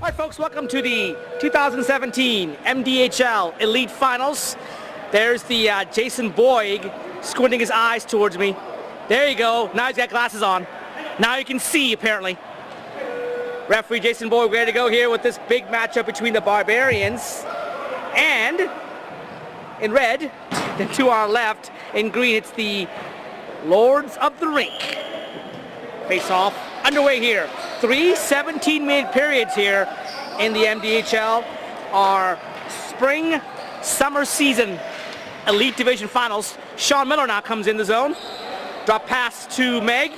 All right, folks, welcome to the 2017 MDHL Elite Finals. There's the Jason Boyd squinting his eyes towards me. There you go. Now he's got glasses on. Now you can see, apparently. Referee Jason Boyd ready to go here with this big matchup between the Barbarians and, in red, then to our left, in green, it's the Lords of the Rink. Face-off underway here. 3 17-minute periods here in the MDHL. Our spring summer season Elite Division Finals. Sean Miller now comes in the zone. Drop pass to Meg.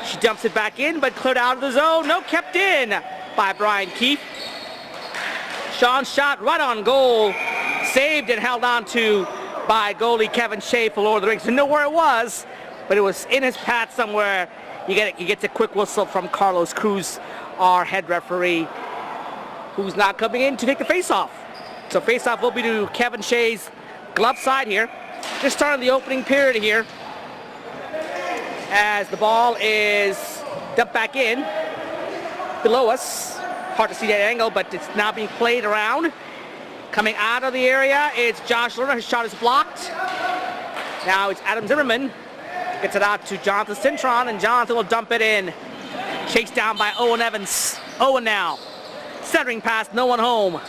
She dumps it back in, but cleared out of the zone. No, kept in by Brian Keefe. Sean's shot right on goal. Saved and held on to by goalie Kevin Shea for Lord of the Rings. Didn't know where it was, but it was in his path somewhere. He gets a quick whistle from Carlos Cruz, our head referee, who's not coming in to take the face-off. So face-off will be to Kevin Shea's glove side here. Just starting the opening period here, as the ball is dumped back in below us. Hard to see that angle, but it's now being played around. Coming out of the area, it's Josh Lerner. His shot is blocked. Now it's Adam Zimmerman. Gets it out to Jonathan Cintron, and Jonathan will dump it in. Chased down by Owen Evans. Owen now. Centering pass, no one home.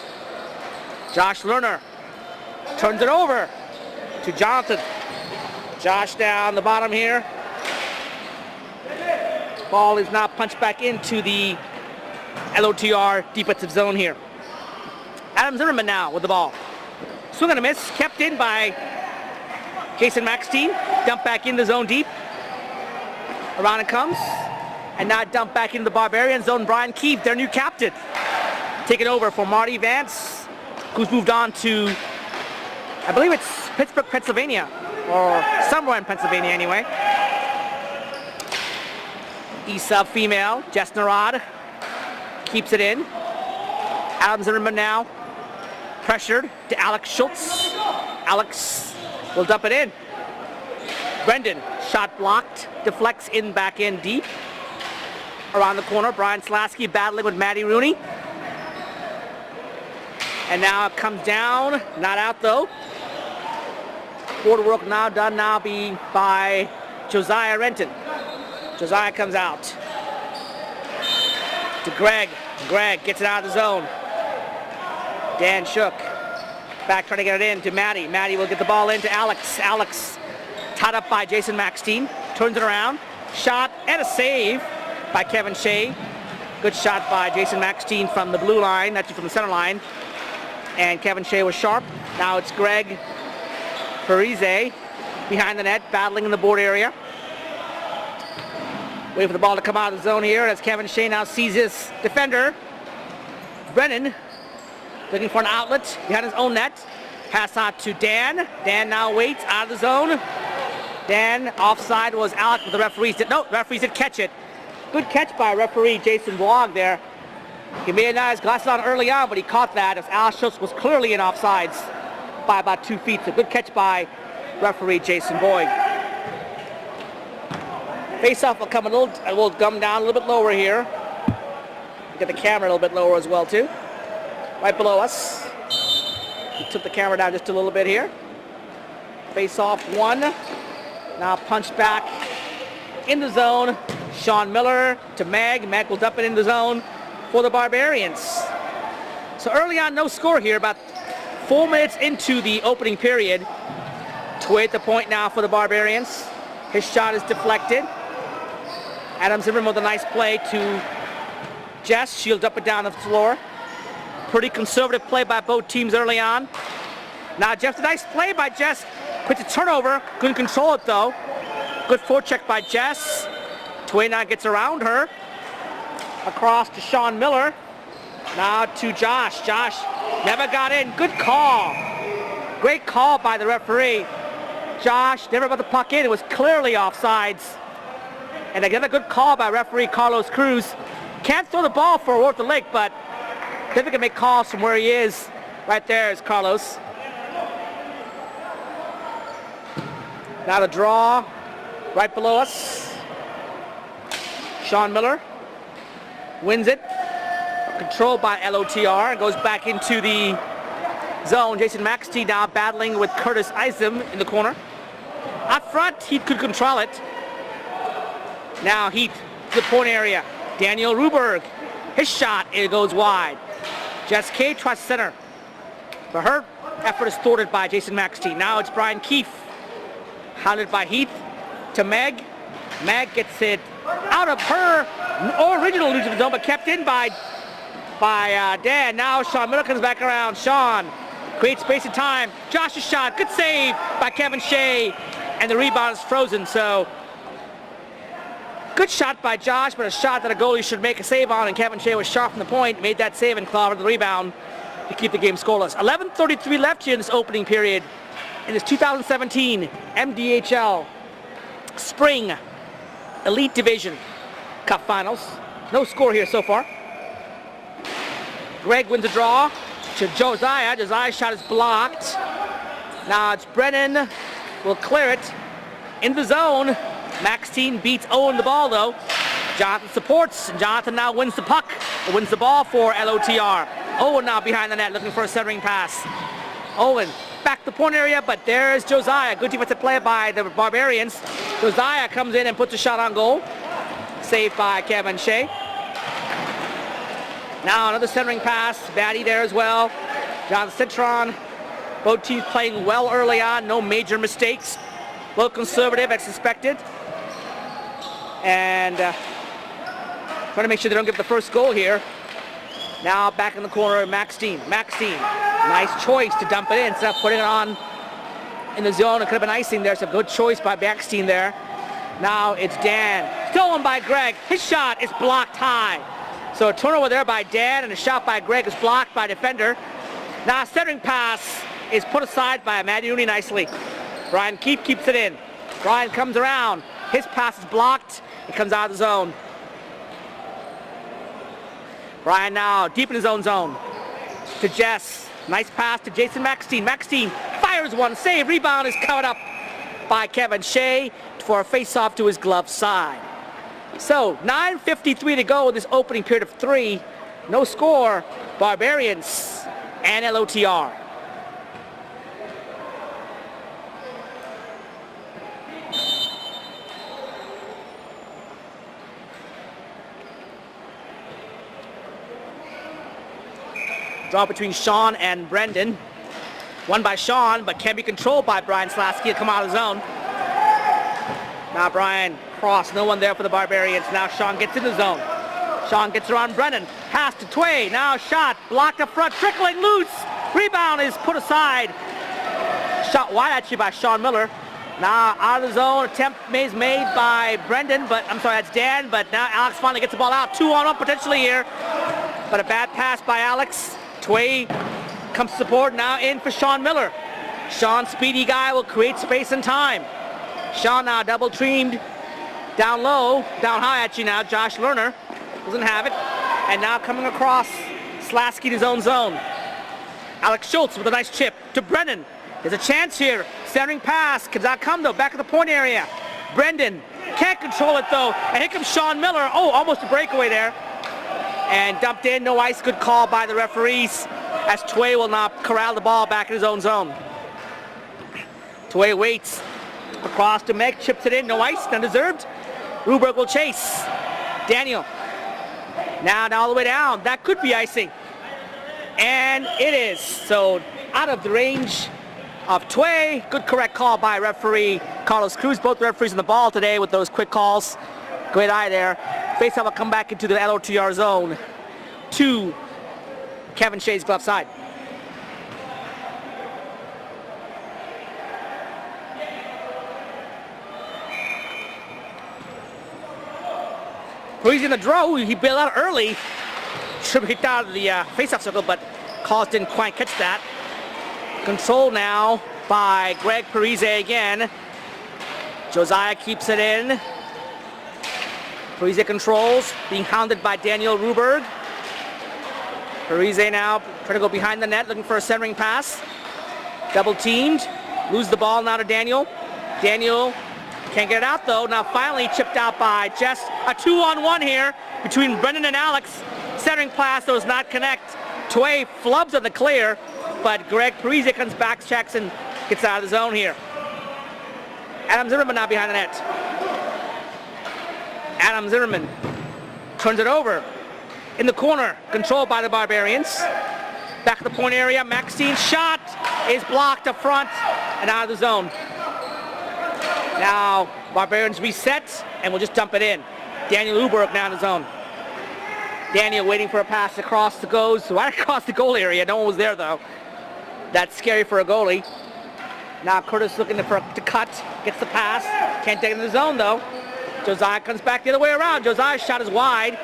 Josh Lerner turns it over to Jonathan. Josh down the bottom here. Ball is now punched back into the LOTR defensive zone here. Adam Zimmerman now with the ball. Swing and a miss, kept in by Jason Maxtein. Dump back in the zone deep. Around it comes. And now dump back into the Barbarian zone. Brian Keefe, their new captain. Take it over for Marty Vance, who's moved on to, I believe it's Pittsburgh, Pennsylvania. Or somewhere in Pennsylvania anyway. E-sub female, Jess Narad, keeps it in. Adam Zimmerman now pressured to Alex Schultz. Alex will dump it in. Brendan, shot blocked, deflects in back in deep. Around the corner, Brian Slasky battling with Maddie Rooney. And now it comes down, not out though. Border work now done by Josiah Renton. Josiah comes out to Greg. Greg gets it out of the zone. Dan Shook back trying to get it in to Maddie. Maddie will get the ball into Alex. Alex tied up by Jason Maxtein. Turns it around. Shot and a save by Kevin Shea. Good shot by Jason Maxtein from the blue line, actually from the center line. And Kevin Shea was sharp. Now it's Greg Parise behind the net, battling in the board area. Wait for the ball to come out of the zone here as Kevin Shea now sees his defender. Brennan looking for an outlet behind his own net. Pass out to Dan. Dan now waits out of the zone. Dan offside was out, but the referees did catch it. Good catch by referee Jason Blog there. He may have not his glasses on early on, but he caught that as Al Schultz was clearly in offsides by about 2 feet. So good catch by referee Jason Boyd. Face-off will come will come down a little bit lower here. Get the camera a little bit lower as well too. Right below us. He took the camera down just a little bit here. Face-off one. Now punched back in the zone. Sean Miller to Meg. Meg will dump it in the zone for the Barbarians. So early on, no score here. About 4 minutes into the opening period. 2 at the point now for the Barbarians. His shot is deflected. Adam Zimmerman with a nice play to Jess. She'll dump it down the floor. Pretty conservative play by both teams early on. Now Jess, a nice play by Jess. Quick to turnover. Couldn't control it though. Good forecheck by Jess. Tway now gets around her. Across to Sean Miller. Now to Josh. Josh never got in. Good call. Great call by the referee. Josh never got the puck in. It was clearly offsides. And again, a good call by referee Carlos Cruz. Can't throw the ball for Worth the Lake, but if he can make calls from where he is. Right there is Carlos. Now the draw right below us. Sean Miller wins it. controlled by LOTR. Goes back into the zone. Jason McStee now battling with Curtis Isom in the corner. Up front, Heath could control it. Now Heath to the point area. Daniel Ruberg. His shot, it goes wide. Jess Kay tries center. But her effort is thwarted by Jason McStee. Now it's Brian Keefe. Hounded by Heath to Meg. Meg gets it out of her original neutral zone, but kept in by Dan. Now Sean Miller comes back around. Sean creates space and time. Josh's shot, good save by Kevin Shea, and the rebound is frozen. So good shot by Josh, but a shot that a goalie should make a save on, and Kevin Shea was sharp from the point, made that save and clawed the rebound to keep the game scoreless. 11:33 left here in this opening period in this 2017 MDHL Spring Elite Division Cup Finals. No score here so far. Greg wins the draw to Josiah. Josiah's shot is blocked. Now it's Brennan will clear it in the zone. Max team beats Owen the ball though. Jonathan supports, and Jonathan now wins the puck. Wins the ball for LOTR. Owen now behind the net looking for a centering pass. Owen back to the point area, but there's Josiah. Good defensive play by the Barbarians. Josiah comes in and puts a shot on goal. Saved by Kevin Shea. Now another centering pass. Batty there as well. John Citron. Both teams playing well early on. No major mistakes. A little conservative as expected. And trying to make sure they don't give the first goal here. Now back in the corner, Maxine. Nice choice to dump it in instead of putting it on in the zone. It could have been icing there, so good choice by Maxine there. Now it's Dan. Stolen by Greg. His shot is blocked high. So a turnover there by Dan, and a shot by Greg is blocked by defender. Now a centering pass is put aside by Matty Rooney nicely. Brian Keefe keeps it in. Brian comes around. His pass is blocked. It comes out of the zone. Brian now deep in his own zone. To Jess. Nice pass to Jason McSteen. McSteen fires one. Save. Rebound is covered up by Kevin Shea for a face-off to his glove side. So 9:53 to go in this opening period of 3. No score. Barbarians and LOTR. Draw between Sean and Brendan. Won by Sean, but can be controlled by Brian Slasky to come out of the zone. Now Brian cross, no one there for the Barbarians. Now Sean gets in the zone. Sean gets around Brendan. Pass to Tway. Now shot blocked up front, trickling loose. Rebound is put aside. Shot wide actually by Sean Miller. Now out of the zone, attempt is made by Brendan, but I'm sorry, that's Dan, but now Alex finally gets the ball out. 2-on-1 potentially here, but a bad pass by Alex. Tway comes to support, now in for Sean Miller. Sean, speedy guy, will create space and time. Sean now double teamed down low, down high actually now. Josh Lerner doesn't have it. And now coming across, Slasky to his own zone. Alex Schultz with a nice chip to Brendan. There's a chance here. Centering pass, could not come though, back at the point area. Brendan can't control it though. And here comes Sean Miller. Oh, almost a breakaway there. And dumped in, no ice, good call by the referees as Tway will now corral the ball back in his own zone. Tway waits across to Meg, chips it in, no ice, undeserved. Ruberg will chase. Daniel, now all the way down, that could be icing. And it is, so out of the range of Tway. Good correct call by referee Carlos Cruz. Both referees on the ball today with those quick calls. Great eye there. Faceoff will come back into the LOTR zone to Kevin Shea's glove side. He's in the draw. He bailed out early. Should have kicked out of the faceoff circle, but calls didn't quite catch that. Control now by Greg Parise again. Josiah keeps it in. Parise controls, being hounded by Daniel Ruberg. Parise now trying to go behind the net, looking for a centering pass. Double teamed. Lose the ball now to Daniel. Daniel can't get it out though. Now finally chipped out by Jess. A 2-on-1 here between Brendan and Alex. Centering pass does not connect. Tway flubs on the clear, but Greg Parise comes back, checks, and gets out of the zone here. Adam Zimmerman now behind the net. Adam Zimmerman turns it over. In the corner, controlled by the Barbarians. Back to the point area, Maxine's shot is blocked up front and out of the zone. Now, Barbarians reset, and we'll just dump it in. Daniel Uberg now in the zone. Daniel waiting for a pass across the goes, right across the goal area. No one was there, though. That's scary for a goalie. Now Curtis looking to cut, gets the pass. Can't take it in the zone, though. Josiah comes back the other way around. Josiah's shot is wide.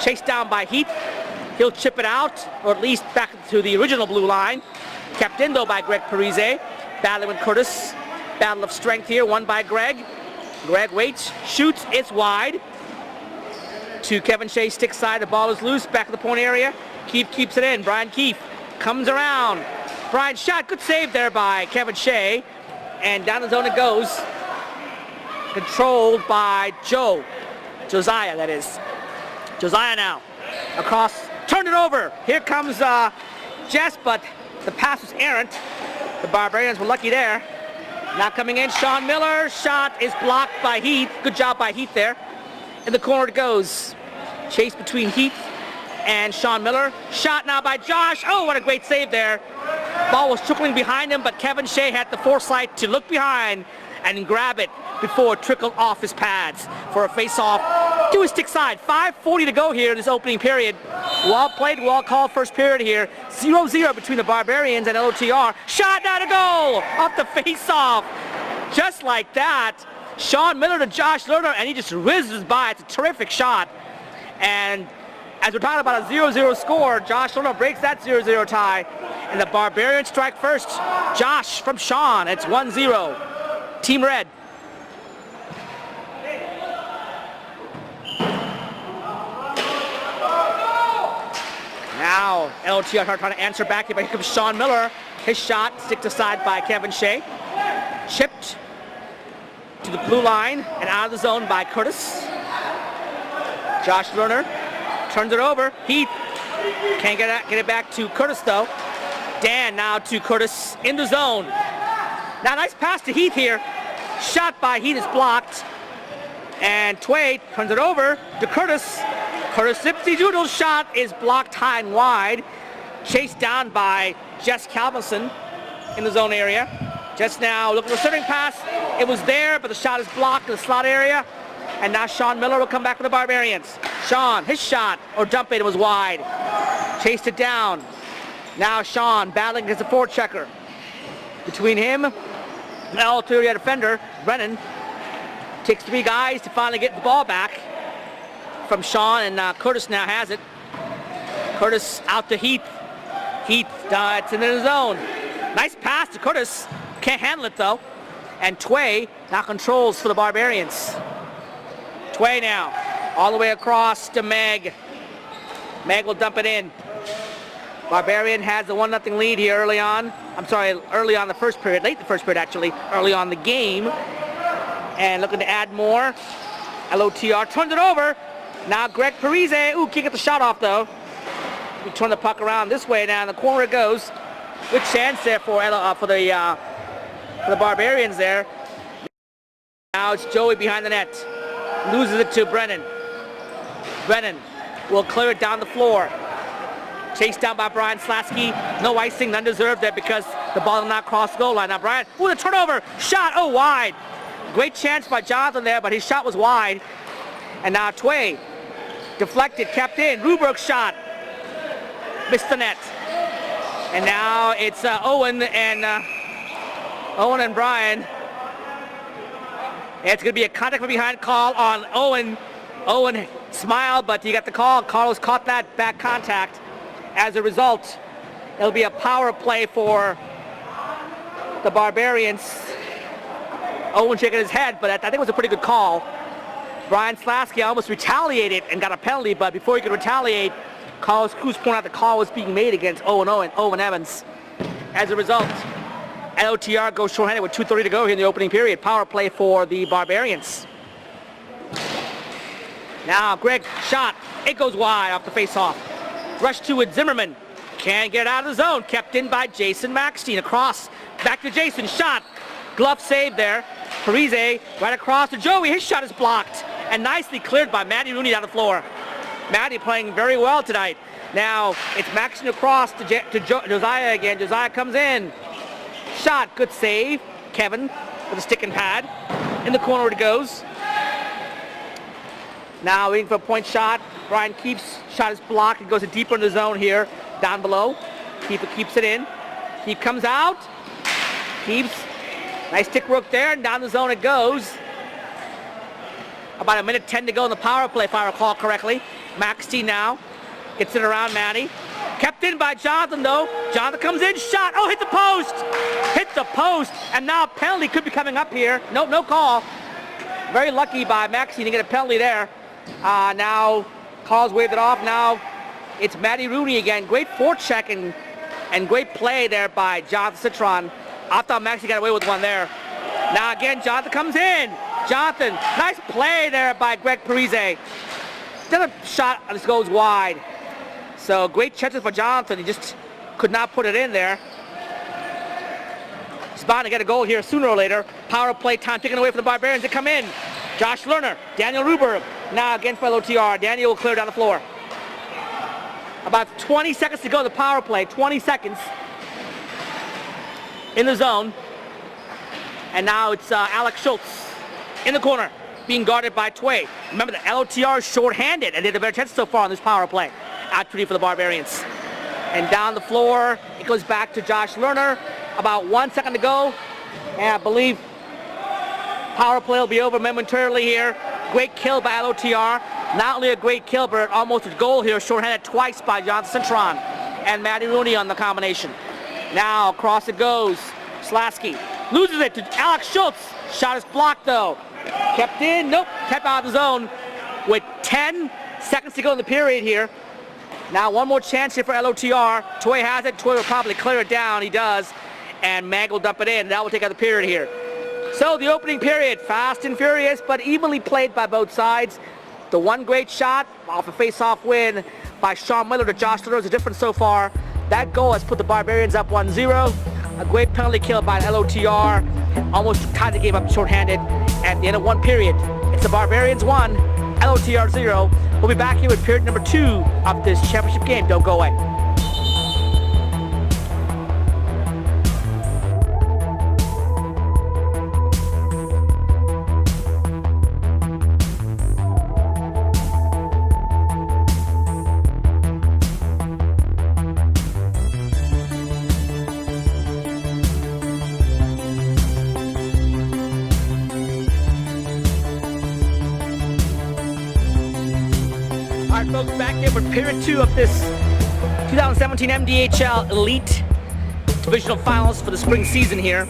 Chased down by Heath. He'll chip it out, or at least back to the original blue line. Kept in, though, by Greg Parise. Battling with Curtis. Battle of strength here, won by Greg. Greg waits, shoots, it's wide. To Kevin Shea, stick side, the ball is loose, back to the point area. Keefe keeps it in, Brian Keefe comes around. Brian shot, good save there by Kevin Shea. And down the zone it goes. Controlled by Josiah, that is. Josiah now, across, turned it over. Here comes Jess, but the pass was errant. The Barbarians were lucky there. Now coming in, Sean Miller, shot is blocked by Heath. Good job by Heath there. In the corner it goes. Chase between Heath and Sean Miller. Shot now by Josh. Oh, what a great save there. Ball was trickling behind him, but Kevin Shea had the foresight to look behind and grab it before it trickled off his pads for a face-off to his stick side. 5:40 to go here in this opening period. Well played, well called first period here. 0-0 between the Barbarians and LOTR. Shot now to goal off the face-off. Just like that. Sean Miller to Josh Lerner, and he just whizzes by. It's a terrific shot. And as we're talking about a 0-0 score, Josh Lerner breaks that 0-0 tie. And the Barbarians strike first. Josh from Sean. It's 1-0. Team Red. Now, LTR trying to answer back here, but here comes Sean Miller. His shot sticked aside by Kevin Shea. Chipped to the blue line and out of the zone by Curtis. Josh Lerner turns it over. Heath can't get it back to Curtis, though. Dan now to Curtis in the zone. Now, nice pass to Heath here. Shot by Heath is blocked. And Tway turns it over to Curtis. Curtis Zipsy Doodle's shot is blocked high and wide. Chased down by Jess Calvinson in the zone area. Just now looking for a centering pass. It was there, but the shot is blocked in the slot area. And now Sean Miller will come back for the Barbarians. Sean, his shot, or dump it, was wide. Chased it down. Now Sean battling against the forechecker. Between him and the ulterior defender, Brennan. Takes three guys to finally get the ball back from Sean, and Curtis now has it. Curtis out to Heath. Heath, it's in the zone. Nice pass to Curtis. Can't handle it, though. And Tway now controls for the Barbarians. Tway now, all the way across to Meg. Meg will dump it in. Barbarian has the 1-0 lead here early on. I'm sorry, early on the first period, late the first period actually, early on the game. And looking to add more. LOTR turns it over. Now Greg Parise, ooh, can't get the shot off though. We turn the puck around this way now, in the corner it goes. Good chance there for the Barbarians there. Now it's Joey behind the net. Loses it to Brennan. Brennan will clear it down the floor. Chased down by Brian Slasky. No icing, undeserved there because the ball did not cross the goal line. Now Brian, ooh, the turnover. Shot, oh, wide. Great chance by Jonathan there, but his shot was wide. And now Tway, deflected, kept in. Ruberg's shot, missed the net. And now it's Owen and Brian. And it's going to be a contact from behind call on Owen. Owen smiled, but he got the call. Carlos caught that back contact. As a result, it'll be a power play for the Barbarians. Owen shaking his head, but I think it was a pretty good call. Brian Slasky almost retaliated and got a penalty, but before he could retaliate, Carlos Cruz pointed out the call was being made against Owen Evans. As a result, LOTR goes shorthanded with 2:30 to go here in the opening period. Power play for the Barbarians. Now Greg shot, It goes wide off the face-off. Rush to it, Zimmerman. Can't get out of the zone. Kept in by Jason Maxstein. Across, back to Jason. Shot. Glove save there. Parise right across to Joey. His shot is blocked. And nicely cleared by Matty Rooney down the floor. Matty playing very well tonight. Now it's Maxstein across to Josiah again. Josiah comes in. Shot. Good save. Kevin with a stick and pad. In the corner it goes. Now waiting for a point shot. Brian Keeps' shot is blocked. It goes deeper in the zone here, down below. Keeper keeps it in. Keep comes out. Keeps. Nice stick work there, and down the zone it goes. About 1:10 to go in the power play, if I recall correctly. Maxty now gets it around Matty. Kept in by Jonathan, though. Jonathan comes in, shot. Oh, hit the post. Hit the post, and now a penalty could be coming up here. Nope, no call. Very lucky by Maxty to get a penalty there. Now calls waved it off. Now it's Matty Rooney again. Great forecheck and great play there by Jonathan Citron. I thought Maxty got away with one there. Now again, Jonathan comes in. Jonathan, nice play there by Greg Parise. Then a shot just goes wide. So great chances for Jonathan. He just could not put it in there. He's bound to get a goal here sooner or later. Power play time taken away from the Barbarians. They come in. Josh Lerner, Daniel Ruberg. Now again for LOTR. Daniel will clear down the floor. About 20 seconds to go in the power play. 20 seconds in the zone. And now it's Alex Schultz in the corner, being guarded by Tway. Remember, the LOTR is short-handed, and they had a better chance so far on this power play. Opportunity for the Barbarians. And down the floor, it goes back to Josh Lerner. About 1 second to go. And I believe power play will be over momentarily here. Great kill by LOTR. Not only a great kill, but almost a goal here, short-handed twice by Jonathan Citron and Matty Rooney on the combination. Now across it goes. Slasky loses it to Alex Schultz. Shot is blocked though. Kept in, nope, kept out of the zone with 10 seconds to go in the period here. Now one more chance here for LOTR. Toy has it. Toy will probably clear it down. He does. And Mag will dump it in. That will take out the period here. So the opening period, fast and furious, but evenly played by both sides. The one great shot off a face-off win by Sean Miller to Josh Lerner is the difference so far. That goal has put the Barbarians up 1-0. A great penalty kill by LOTR. Almost tied the game up shorthanded at the end of one period. It's the Barbarians 1, LOTR 0. We'll be back here with period number 2 of this championship game. Don't go away. Folks, back here with period 2 of this 2017 MDHL Elite Divisional Finals for the spring season here.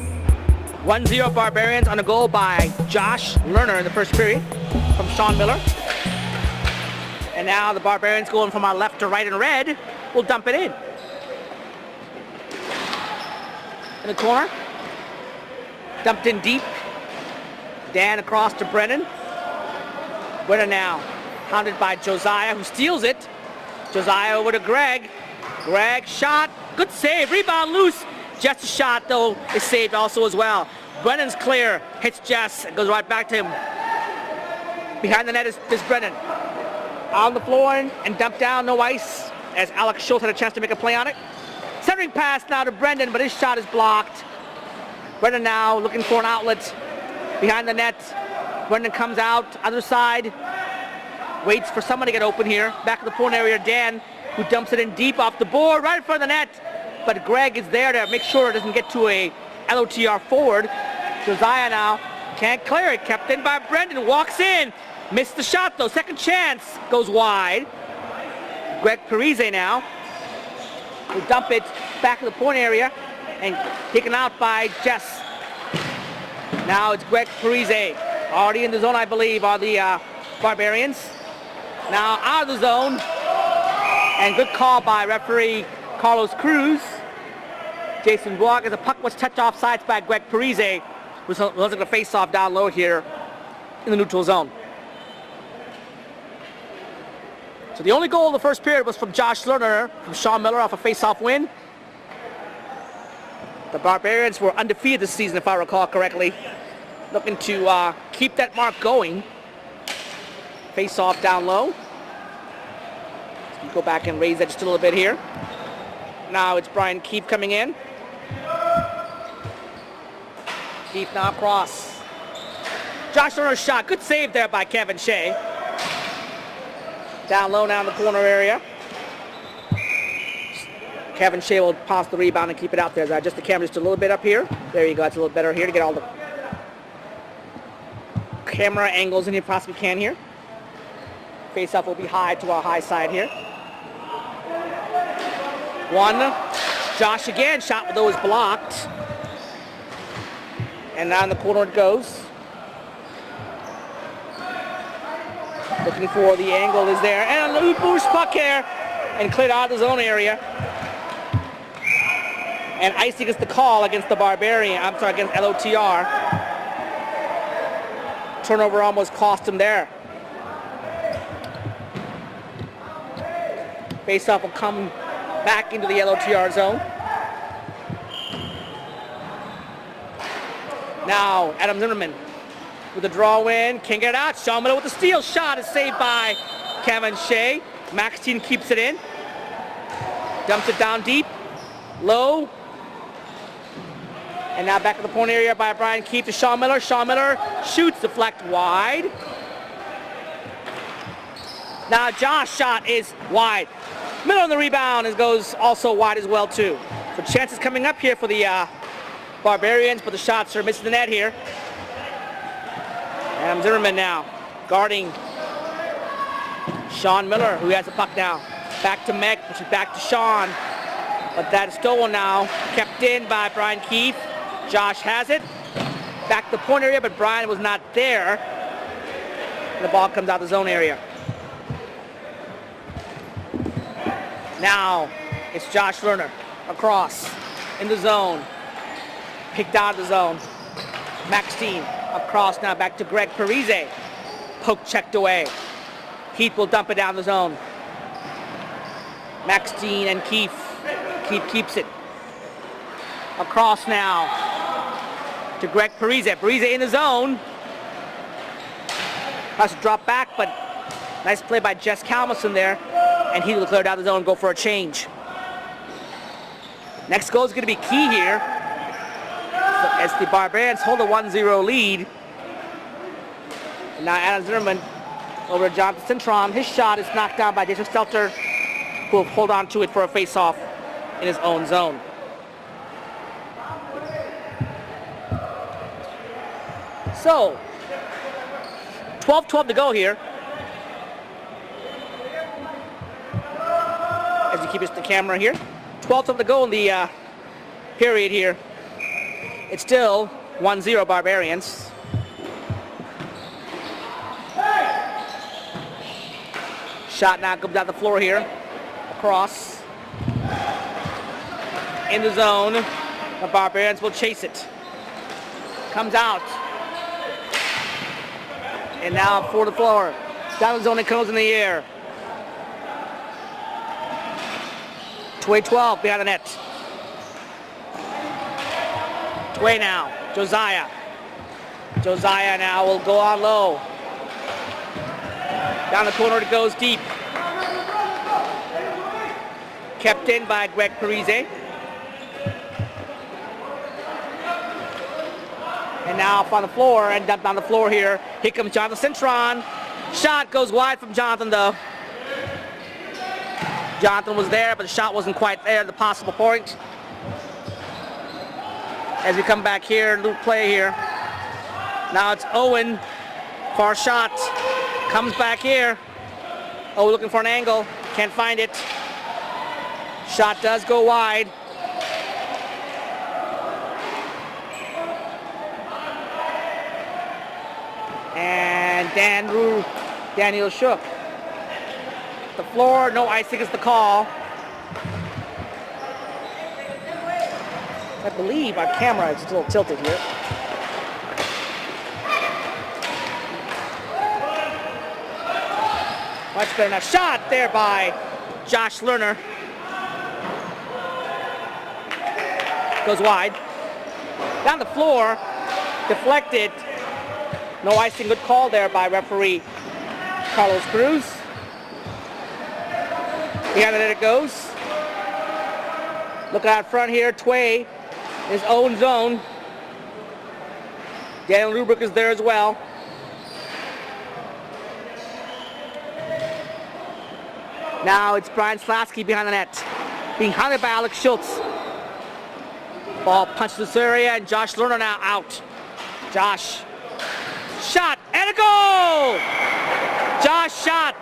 1-0 Barbarians on a goal by Josh Lerner in the first period from Sean Miller. And now the Barbarians going from our left to right in red will dump it in. In the corner. Dumped in deep. Dan across to Brennan. Brennan now. Hounded by Josiah, who steals it. Josiah over to Greg. Greg shot. Good save. Rebound loose. Just a shot, though, is saved also as well. Brennan's clear. Hits Jess. It goes right back to him. Behind the net is Brennan. On the floor and dumped down. No ice, as Alex Schultz had a chance to make a play on it. Centering pass now to Brendan, but his shot is blocked. Brendan now looking for an outlet. Behind the net. Brendan comes out. Other side. Waits for someone to get open here. Back of the point area, Dan, who dumps it in deep off the board, right in front of the net. But Greg is there to make sure it doesn't get to a LOTR forward. Josiah now can't clear it. Kept in by Brendan. Walks in. Missed the shot, though. Second chance. Goes wide. Greg Parise now will dump it back of the point area and taken out by Jess. Now it's Greg Parise. Already in the zone, I believe, are the Barbarians. Now out of the zone, and good call by referee Carlos Cruz. Jason Block, as the puck was touched off sides by Greg Parise, was looking to face off down low here in the neutral zone. So the only goal of the first period was from Josh Lerner, from Sean Miller off a face-off win. The Barbarians were undefeated this season, if I recall correctly. Looking to keep that mark going. Face-off down low. So you go back and raise that just a little bit here. Now it's Brian Keefe coming in. Keefe now across. Josh Lerner's shot. Good save there by Kevin Shea. Down low now in the corner area. Kevin Shea will pass the rebound and keep it out there. Adjust the camera just a little bit up here. There you go. That's a little better here to get all the camera angles in you possibly can here. Face-off will be high to our high side here. One. Josh again. Shot with those blocked. And now in the corner it goes. Looking for the angle is there. And a boost puck here. And cleared out of the zone area. And icing is the call against the Barbarian. I'm sorry, against LOTR. Turnover almost cost him there. Face-off will come back into the LOTR zone. Now, Adam Zimmerman with a draw in, can't get it out. Sean Miller with the steal shot is saved by Kevin Shea. Maxine keeps it in. Dumps it down deep, low. And now back to the point area by Brian Keefe to Sean Miller. Sean Miller shoots, deflect wide. Now Josh shot is wide. Miller on the rebound and goes also wide as well too. So chances coming up here for the Barbarians, but the shots are missing the net here. Adam Zimmerman now guarding Sean Miller, who has the puck now. Back to Meg, which is back to Sean. But that is stolen now. Kept in by Brian Keefe. Josh has it. Back to the point area, but Brian was not there. And the ball comes out the zone area. Now it's Josh Lerner across in the zone. Picked out of the zone. Maxine across now back to Greg Parise. Poke checked away. Keith will dump it down the zone. Maxine and Keefe. Keefe keeps it. Across now to Greg Parise. Parise in the zone. Has to drop back, but nice play by Jess Calmuson there. And he will clear down the zone and go for a change. Next goal is going to be key here as the Barbarians hold a 1-0 lead. And now Adam Zimmerman over to Jonathan Cintron. His shot is knocked down by Jason Stelter, who will hold on to it for a face-off in his own zone. So, 12-12 to go here. As you keep the camera here. 12-12 to go in the period here. It's still 1-0 Barbarians. Shot now comes down the floor here. Across. In the zone. The Barbarians will chase it. Comes out. And now for the floor. Down the zone and comes in the air. 12 behind the net. Tway now. Josiah. Josiah now will go on low. Down the corner it goes deep. Kept in by Greg Parise. And now up on the floor and dumped on the floor here. Here comes Jonathan Cintron. Shot goes wide from Jonathan though. Jonathan was there, but the shot wasn't quite there, the possible point. As we come back here, loop play here. Now it's Owen, far shot, comes back here. Oh, looking for an angle, can't find it. Shot does go wide. And Daniel Shook. The floor, no icing is the call. I believe our camera is a little tilted here. Much better now. Shot there by Josh Lerner. Goes wide. Down the floor. Deflected. No icing. Good call there by referee Carlos Cruz. Behind the net it goes. Looking out front here. Tway. His own zone. Daniel Rubrick is there as well. Now it's Brian Slasky behind the net. Being hunted by Alex Schultz. Ball punched this area and Josh Lerner now out. Josh. Shot and a goal! Josh shot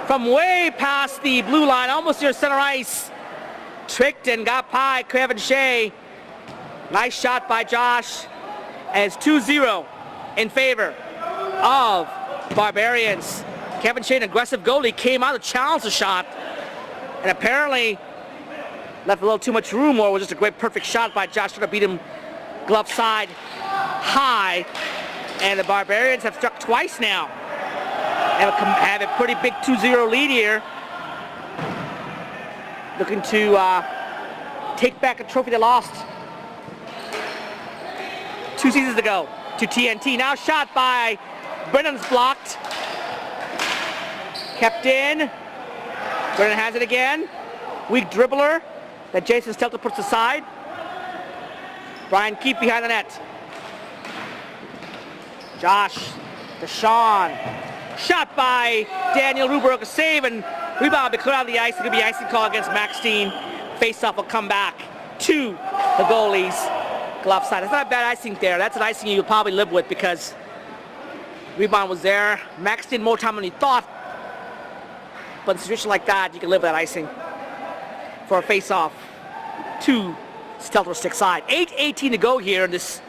from way past the blue line, almost near center ice. Tricked and got by Kevin Shea. Nice shot by Josh. And it's 2-0 in favor of Barbarians. Kevin Shea, an aggressive goalie, came out to challenge the shot. And apparently left a little too much room, or was just a great perfect shot by Josh to beat him glove side high. And the Barbarians have struck twice now. Have a pretty big 2-0 lead here. Looking to take back a trophy they lost 2 seasons ago to TNT. Now shot by Brennan's blocked. Kept in. Brennan has it again. Weak dribbler that Jason Stelter puts aside. Brian Keefe behind the net. Josh to Sean. Shot by Daniel Rubrick, a save, and rebound will be cleared out of the ice. It's going to be icing call against Max Steen. Face-off will come back to the goalie's glove side. It's not a bad icing there. That's an icing you'll probably live with because rebound was there. Max Steen more time than he thought. But in a situation like that, you can live with that icing for a face-off to Stelter's stick side. 8:18 to go here in this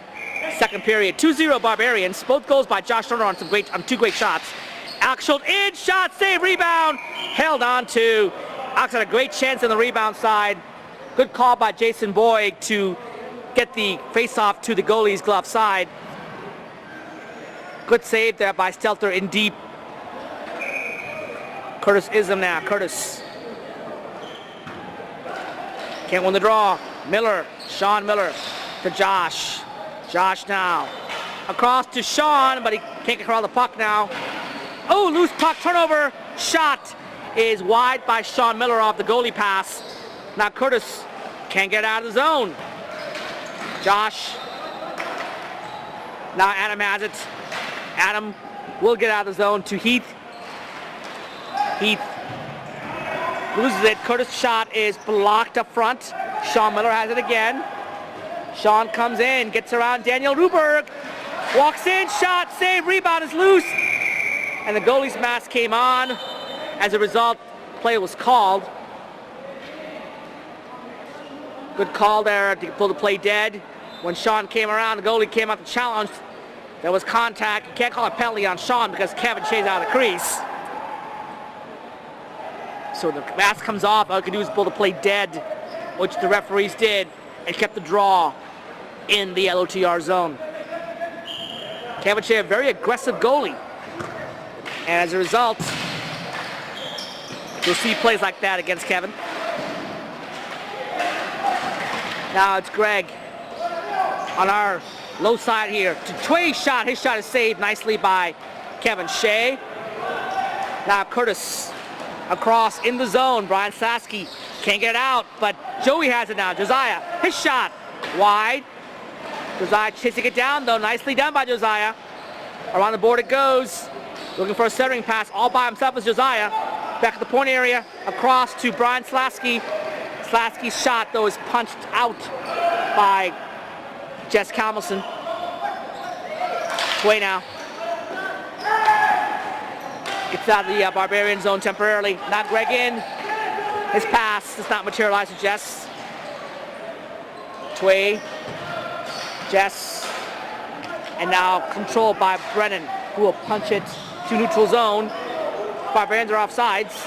second period. 2-0 Barbarians. Both goals by Josh Lerner on two great shots. Alex Schultz in, shot, save, rebound. Held on to. Alex had a great chance on the rebound side. Good call by Jason Boyd to get the face-off to the goalie's glove side. Good save there by Stelter in deep. Curtis Ism now. Curtis. Can't win the draw. Miller. Sean Miller to Josh. Josh now. Across to Sean, but he can't get around the puck now. Oh, loose puck, turnover. Shot is wide by Sean Miller off the goalie pass. Now Curtis can't get out of the zone. Josh. Now Adam has it. Adam will get out of the zone to Heath. Heath loses it. Curtis' shot is blocked up front. Sean Miller has it again. Sean comes in, gets around Daniel Ruberg. Walks in, shot, save, rebound is loose. And the goalie's mask came on. As a result, play was called. Good call there to pull the play dead. When Sean came around, the goalie came out to challenge. There was contact. You can't call a penalty on Sean because Kevin Shea's out of the crease. So the mask comes off. All you can do is pull the play dead, which the referees did, and kept the draw in the LOTR zone. Kevin Shea, a very aggressive goalie. And as a result, you'll see plays like that against Kevin. Now it's Greg on our low side here. To Tway's shot. His shot is saved nicely by Kevin Shea. Now Curtis across in the zone. Brian Sasky can't get it out, but Joey has it now. Josiah, his shot wide. Josiah chasing it down though. Nicely done by Josiah. Around the board it goes. Looking for a centering pass all by himself is Josiah. Back at the point area, across to Brian Slasky. Slasky's shot though is punched out by Jess Calmelson. Tway now. Gets out of the Barbarian zone temporarily. Not Greg in. His pass does not materialize to Jess. Tway. Jess. And now controlled by Brennan, who will punch it to neutral zone. Barbarians are offsides.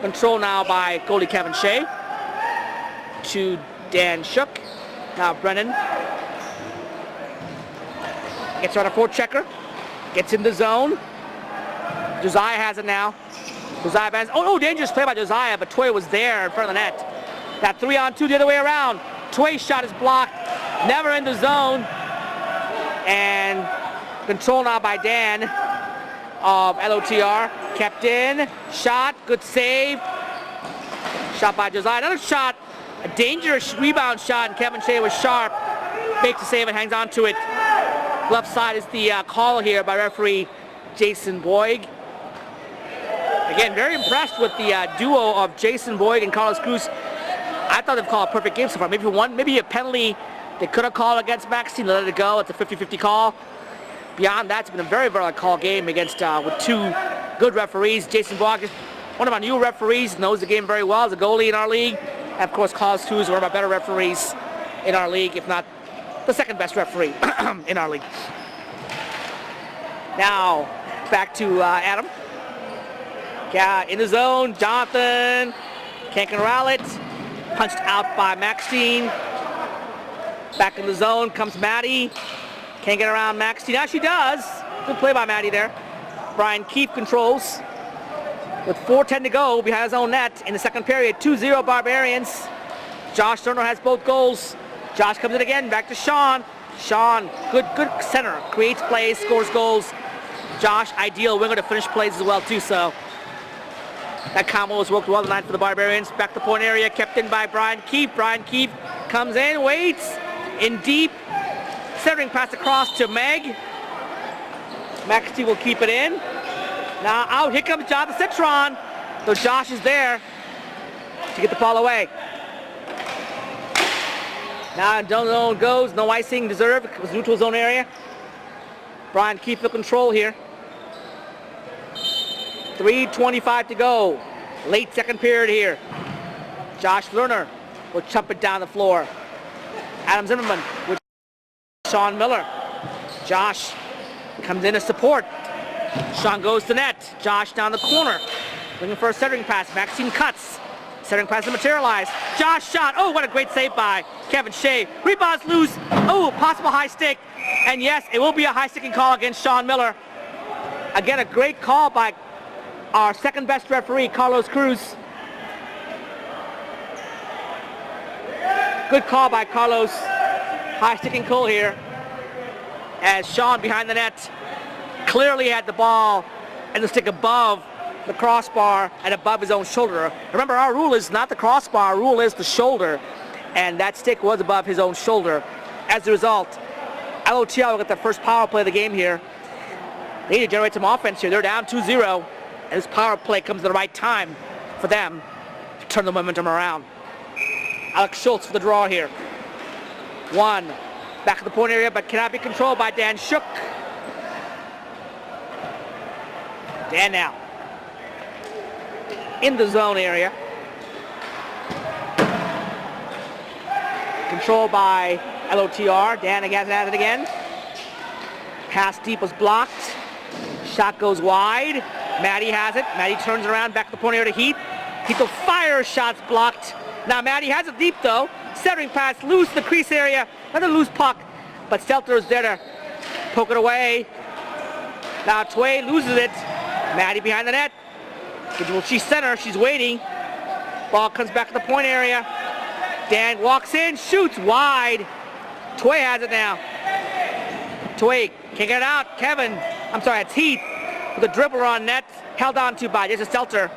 Control now by goalie Kevin Shea. To Dan Shook. Now Brennan. Gets on a forechecker. Gets in the zone. Josiah has it now. Josiah bends. Oh, dangerous play by Josiah, but Tway was there in front of the net. That 3-on-2 the other way around. Tway's shot is blocked. Never in the zone. And control now by Dan of LOTR. Kept in. Shot. Good save. Shot by Josiah. Another shot. A dangerous rebound shot, and Kevin Shea was sharp. Makes the save and hangs on to it. Left side is the call here by referee Jason Boyd. Again, very impressed with the duo of Jason Boyd and Carlos Cruz. I thought they've called a perfect game so far. Maybe one, maybe a penalty they could have called against Maxine, let it go. It's a 50-50 call. Beyond that, it's been a very, very call game against with two good referees. Jason Boyd, one of our new referees, knows the game very well. He's a goalie in our league. And of course, Carlos Cruz, one of our better referees in our league, if not the second best referee in our league. Now, back to Adam. Yeah, in the zone, Jonathan can't corral it. Punched out by Maxine. Back in the zone comes Maddie. Can't get around Maxine. Now she does. Good play by Maddie there. Brian Keefe controls. With 4:10 to go behind his own net in the second period. 2-0 Barbarians. Josh Turner has both goals. Josh comes in again. Back to Sean. Sean, good center. Creates plays, scores goals. Josh, ideal winger to finish plays as well too. So that combo has worked well tonight for the Barbarians. Back to point area, kept in by Brian Keefe. Brian Keefe comes in, waits, in deep. Centering pass across to Meg. Maxie will keep it in. Now out, here comes Jonathan Citron. So Josh is there to get the ball away. Now zone goes, no icing deserved. It was neutral zone area. Brian Keefe will control here. 3:25 to go. Late second period here. Josh Lerner will chump it down the floor. Adam Zimmerman with Sean Miller. Josh comes in to support. Sean goes to net. Josh down the corner. Looking for a centering pass. Maxine cuts. Centering pass to materialize. Josh shot. Oh, what a great save by Kevin Shea. Rebounds loose. Oh, possible high stick. And yes, it will be a high sticking call against Sean Miller. Again, a great call by our second best referee, Carlos Cruz. Good call by Carlos. High sticking call here. As Sean behind the net clearly had the ball and the stick above the crossbar and above his own shoulder. Remember, our rule is not the crossbar, our rule is the shoulder. And that stick was above his own shoulder. As a result, LOTL will get their first power play of the game here. They need to generate some offense here. They're down 2-0. And this power play comes at the right time for them to turn the momentum around. Alex Schultz for the draw here. One. Back at the point area, but cannot be controlled by Dan Shook. Dan now. In the zone area. Controlled by LOTR. Dan again has it again. Pass deep was blocked. Shot goes wide. Maddie has it. Maddie turns around back to the point area to Heath. Heath will fire. Shots blocked. Now Maddie has it deep though. Centering pass loose the crease area. Another loose puck. But Stelter is there to poke it away. Now Tway loses it. Maddie behind the net. She's center. She's waiting. Ball comes back to the point area. Dan walks in. Shoots wide. Tway has it now. Tway can't get it out. I'm sorry, it's Heath with a dribbler on net. Held on to by Jason Stelter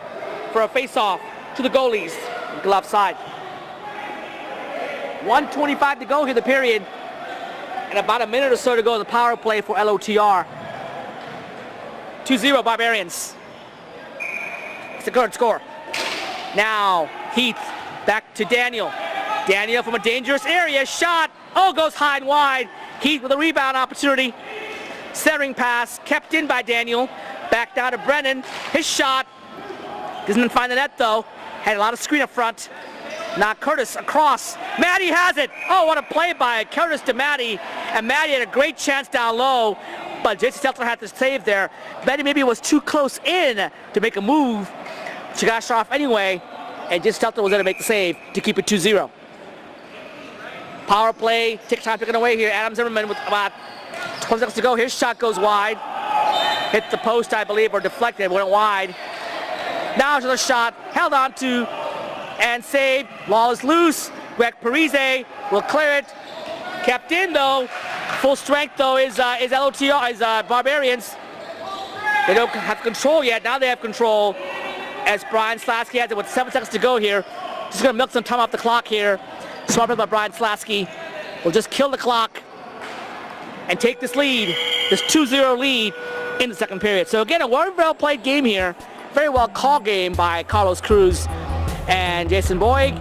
for a face-off to the goalies. Glove side. 1:25 to go here in the period. And about a minute or so to go in the power play for LOTR. 2-0 Barbarians. It's a good score. Now Heath back to Daniel. Daniel from a dangerous area. Shot. Oh, goes high and wide. Heath with a rebound opportunity. Centering pass kept in by Daniel. Back down to Brennan. His shot. Doesn't find the net though. Had a lot of screen up front. Now Curtis across. Maddie has it. Oh, what a play by Curtis to Maddie. And Maddie had a great chance down low. But Jason Stelter had to save there. Maddie maybe was too close in to make a move. She got shot off anyway. And Jason Stelter was there to make the save to keep it 2-0. Power play. Take time taken away here. Adam Zimmerman with about 12 seconds to go. His shot goes wide. hit the post, I believe, or deflected, went wide. Now to the shot, held on to and saved. Ball is loose. Greg Parise will clear it. Kept in though. Full strength though is LOTR, Barbarians. They don't have control yet. Now they have control as Brian Slasky has it with 7 seconds to go here. Just gonna milk some time off the clock here. Smart play by Brian Slasky. Will just kill the clock and take this lead, this 2-0 lead in the second period. So again, a very well played game here. Very well called game by Carlos Cruz and Jason Boyd.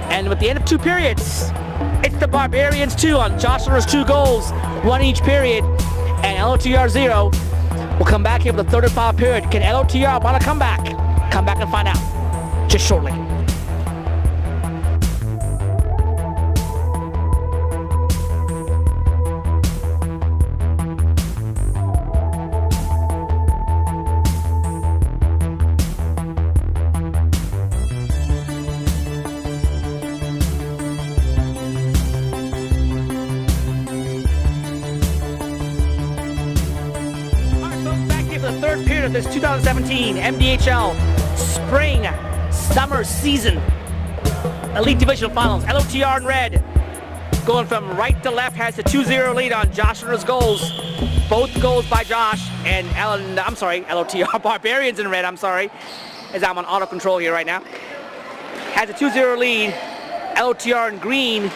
And with the end of 2 periods, it's the Barbarians 2 on Josh Lerner's 2 goals, 1 each period, and LOTR 0. We'll come back here for the third and final period. Can LOTR want to come back? Come back and find out just shortly. Third period of this 2017 MDHL Spring Summer Season Elite Divisional Finals. LOTR in red, going from right to left, has the 2-0 lead on Josh Lerner's goals. Both goals by Josh and LOTR Barbarians in red, as I'm on auto control here right now. Has a 2-0 lead. LOTR in green,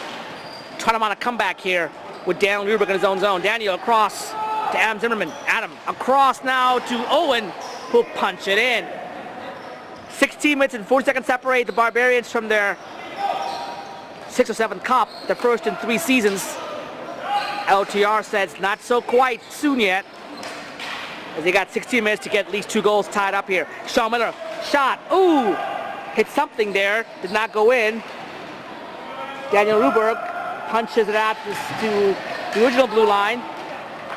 trying to mount a comeback here with Daniel Rubrick in his own zone. Daniel across to Adam Zimmerman. Adam across now to Owen, who'll punch it in. 16 minutes and 40 seconds separate the Barbarians from their 6th or 7th cup, the first in 3 seasons. LOTR says not so quite soon yet, as they got 16 minutes to get at least 2 goals tied up here. Sean Miller, shot, ooh, hit something there, did not go in. Daniel Ruberg punches it out to the original blue line.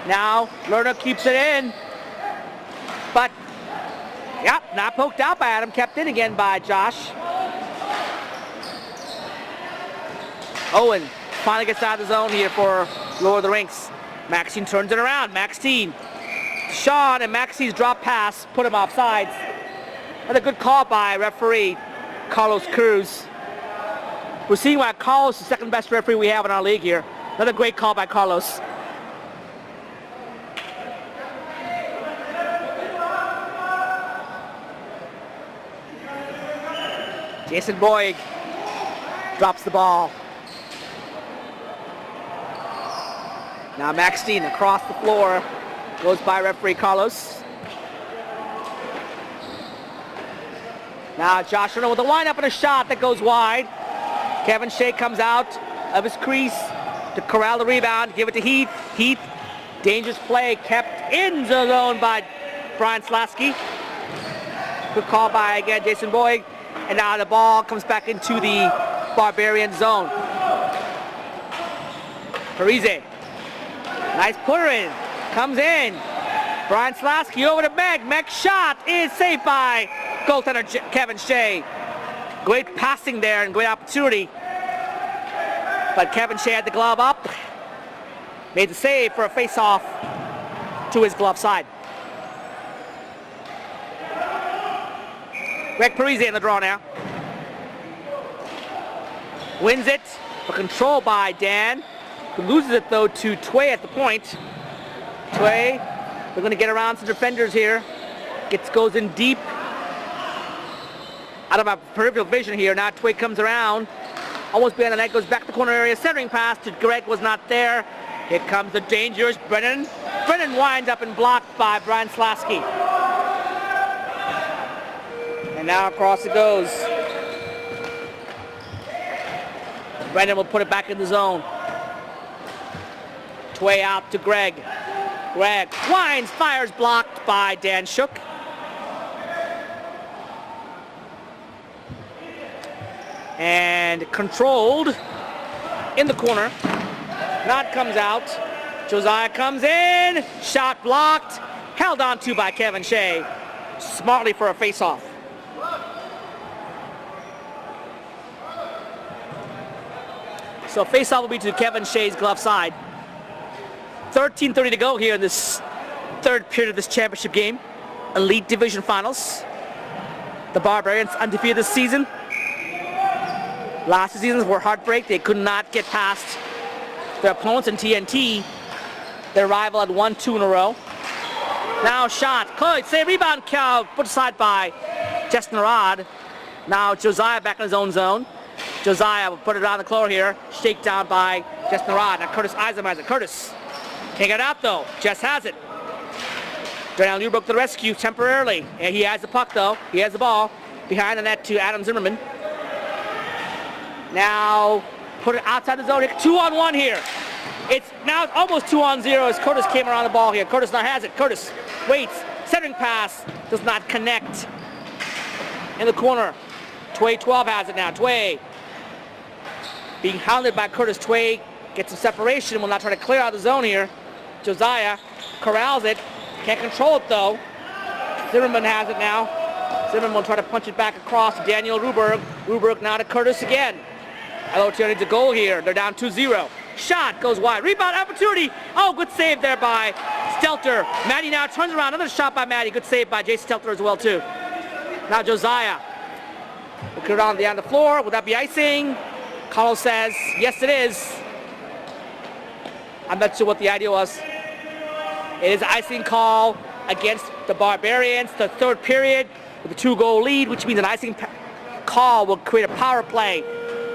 Now, Lerner keeps it in, but, yep, not poked out by Adam, kept in again by Josh. Owen finally gets out of the zone here for Lower the Rinks. Maxine turns it around, Maxine. Sean and Maxine's drop pass put him off sides. Another good call by referee Carlos Cruz. We're seeing why Carlos is the second best referee we have in our league here. Another great call by Carlos. Jason Boyd drops the ball. Now Maxine across the floor, goes by referee Carlos. Now Josh Lerner with a wind up and a shot that goes wide. Kevin Shea comes out of his crease to corral the rebound, give it to Heath. Heath, dangerous play, kept in the zone by Brian Slasky. Good call by, again, Jason Boyd. And now the ball comes back into the Barbarian zone. Parise, nice putter in, comes in. Brian Slasky over to Meg. Meg's shot is saved by goaltender Kevin Shea. Great passing there and great opportunity. But Kevin Shea had the glove up. Made the save for a face-off to his glove side. Greg Parise in the draw now. Wins it, but controlled by Dan, who loses it though to Tway at the point. Tway, we're going to get around some defenders here. Goes in deep. Out of our peripheral vision here. Now Tway comes around. Almost behind the net, goes back to the corner area. Centering pass to Greg was not there. Here comes the dangerous Brennan. Brennan winds up and blocked by Brian Slasky. And now across it goes. Brennan will put it back in the zone. Tway out to Greg. Greg winds, fires, blocked by Dan Shook. And controlled in the corner. Knott comes out. Josiah comes in. Shot blocked. Held on to by Kevin Shea. Smartly for a face-off. So face-off will be to Kevin Shea's glove side. 13:30 to go here in this third period of this championship game. Elite Division Finals. The Barbarians undefeated this season. Last two seasons were heartbreak. They could not get past their opponents in TNT. Their rival had won 2 in a row. Now shot. Good save. Rebound. Put aside by Justin Rod. Now Josiah back in his own zone. Josiah will put it on the floor here. Shakedown by Justin Rod. Now Curtis Eisem has it. Curtis can't get out though. Jess has it. Darnell Newbrook to the rescue temporarily. And he has the puck though. He has the ball. Behind the net to Adam Zimmerman. Now put it outside the zone. 2-on-1 here. It's now almost 2-on-0 as Curtis came around the ball here. Curtis now has it. Curtis waits. Centering pass does not connect. In the corner. Tway 12 has it now. Tway being hounded by Curtis. Tway gets some separation. Will not try to clear out the zone here. Josiah corrals it. Can't control it though. Zimmerman has it now. Zimmerman will try to punch it back across to Daniel Ruberg. Ruberg now to Curtis again. LOTR needs a goal here. They're down 2-0. Shot goes wide. Rebound opportunity. Oh, good save there by Stelter. Maddie now turns around. Another shot by Maddie. Good save by Jason Stelter as well too. Now Josiah. Look around the end of the floor. Would that be icing? Carlos says, yes it is. I'm not sure what the idea was. It is an icing call against the Barbarians. The third period with a 2-goal lead, which means an icing call will create a power play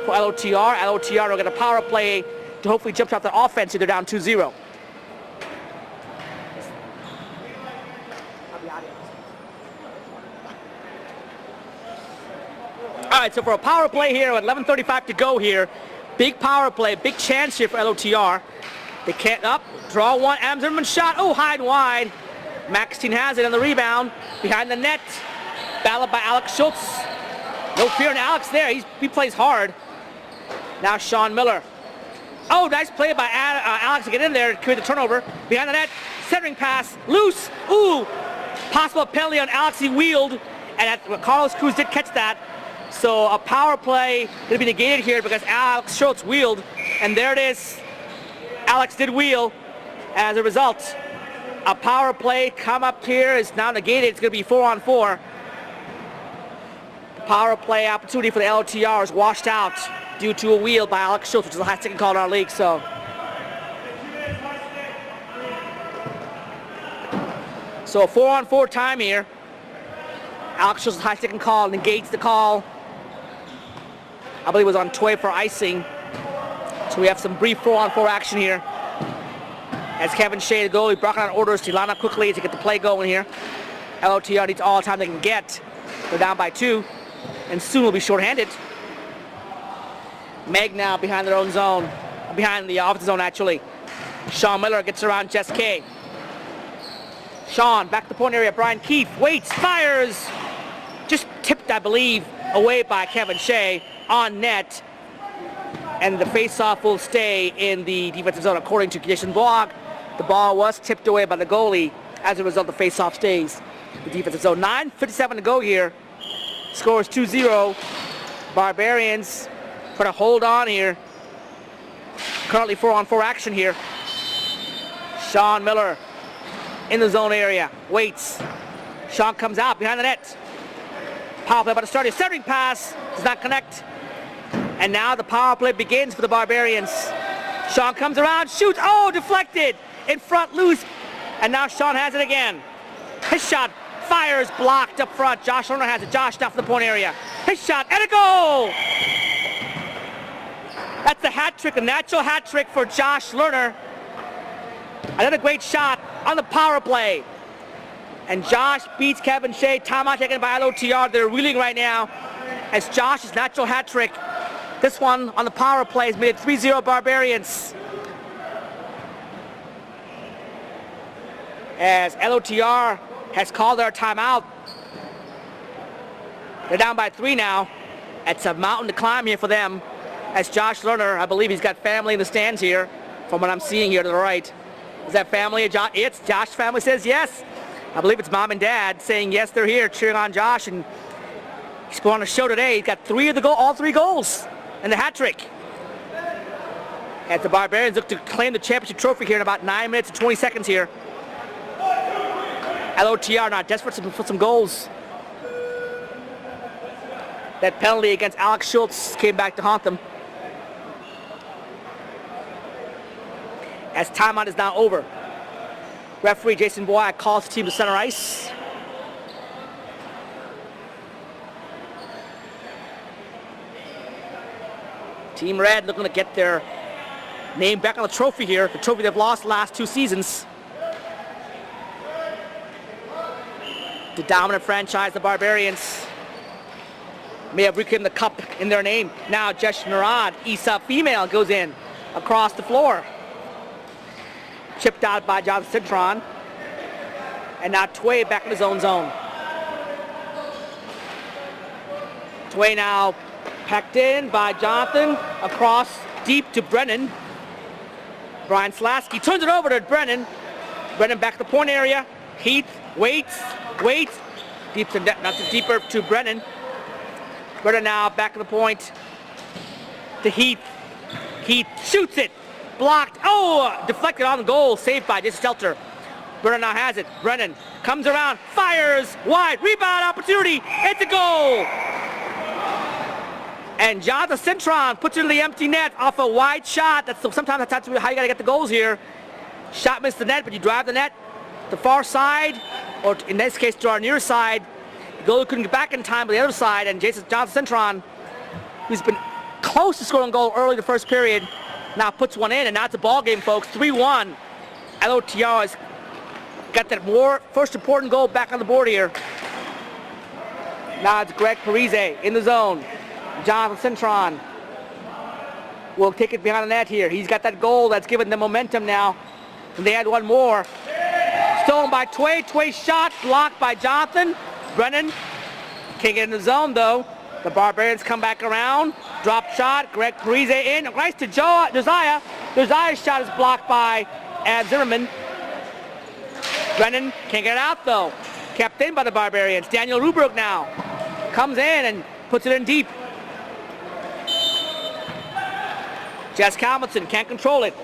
for LOTR. LOTR will get a power play to hopefully jump off the offense if they're down 2-0. All right, so for a power play here with 11:35 to go here, big power play, big chance here for LOTR. They can't draw one. Adam Zimmerman shot. Oh, high and wide. Maxine has it on the rebound behind the net. Ballot by Alex Schultz. No fear in Alex there. He plays hard. Now Sean Miller. Oh, nice play by Alex to get in there to create the turnover. Behind the net, centering pass, loose. Ooh, possible penalty on Alex. He wheeled, and Carlos Cruz did catch that. So a power play going to be negated here because Alex Schultz wheeled, and there it is. Alex did wheel. As a result, a power play come up here is now negated. It's going to be 4-on-4. The power play opportunity for the LOTR is washed out due to a wheel by Alex Schultz, which is the highest second call in our league. So a 4-on-4 time here. Alex Schultz's high second call negates the call. I believe it was on Tway for icing. So we have some brief 4-on-4 action here. As Kevin Shea, the goalie, barking out orders to line up quickly to get the play going here. LOTR needs all the time they can get. They're down by 2, and soon will be shorthanded. Meg now behind their own zone, behind the offensive zone actually. Sean Miller gets around Jess K. Sean back to the point area. Brian Keefe waits, fires. Just tipped, I believe, away by Kevin Shea on net. And the face-off will stay in the defensive zone according to condition blog. The ball was tipped away by the goalie. As a result, the face-off stays in the defensive zone. 9:57 to go here. Score is 2-0. Barbarians put a hold on here. Currently 4-on-4 action here. Sean Miller in the zone area. Waits. Sean comes out behind the net. Power play about to start. His centering pass does not connect. And now the power play begins for the Barbarians. Sean comes around, shoots. Oh, deflected. In front, loose. And now Sean has it again. His shot fires, blocked up front. Josh Lerner has it. Josh now from the point area. His shot and a goal. That's a hat trick, a natural hat trick for Josh Lerner. Another great shot on the power play. And Josh beats Kevin Shea. Timeout taken by LOTR. They're reeling right now as Josh's natural hat trick. This one on the power play has made it 3-0 Barbarians. As LOTR has called their timeout. They're down by 3 now. It's a mountain to climb here for them. As Josh Lerner, I believe he's got family in the stands here, from what I'm seeing here to the right. Is that family? It's Josh's family says yes. I believe it's mom and dad saying yes, they're here cheering on Josh, and he's going on a show today. He's got all 3 goals and the hat trick. As the Barbarians look to claim the championship trophy here in about 9 minutes and 20 seconds here. LOTR now desperate for some goals. That penalty against Alex Schultz came back to haunt them. As timeout is now over. Referee Jason Boy calls the team to center ice. Team Red looking to get their name back on the trophy here, the trophy they've lost the last 2 seasons. The dominant franchise, the Barbarians, may have reclaimed the cup in their name. Now Jesh Narad, Isa female, goes in across the floor. Chipped out by Jonathan Cintron. And now Tway back in his own zone. Tway now packed in by Jonathan, across deep to Brennan. Brian Slasky turns it over to Brennan. Brennan back to the point area. Heath waits. Deep to net, not too deeper to Brennan. Brennan now back to the point to Heath. Heath shoots it. Blocked. Oh, deflected on the goal. Saved by Jason Stelter. Brennan now has it. Brennan comes around, fires wide. Rebound opportunity. It's a goal. And Jonathan Cintron puts it in the empty net off a wide shot. Sometimes that's how you got to get the goals here. Shot missed the net, but you drive the net to the far side, or in this case to our near side. The goalie couldn't get back in time to the other side, and Jonathan Cintron, who's been close to scoring a goal early in the first period, now puts one in, and now it's a ball game, folks. 3-1. LOTR has got that first important goal back on the board here. Now it's Greg Parise in the zone. Jonathan Cintron will take it behind the net here. He's got that goal that's given them momentum now. And they had one more. Stolen by Tway. Tway's shot blocked by Jonathan. Brennan can't get in the zone though. The Barbarians come back around. Drop shot. Greg Parise in. Right to Josiah. Josiah's shot is blocked by Ab Zimmerman. Brennan can't get it out though. Kept in by the Barbarians. Daniel Ruberg now comes in and puts it in deep. Jess Calvinson can't control it.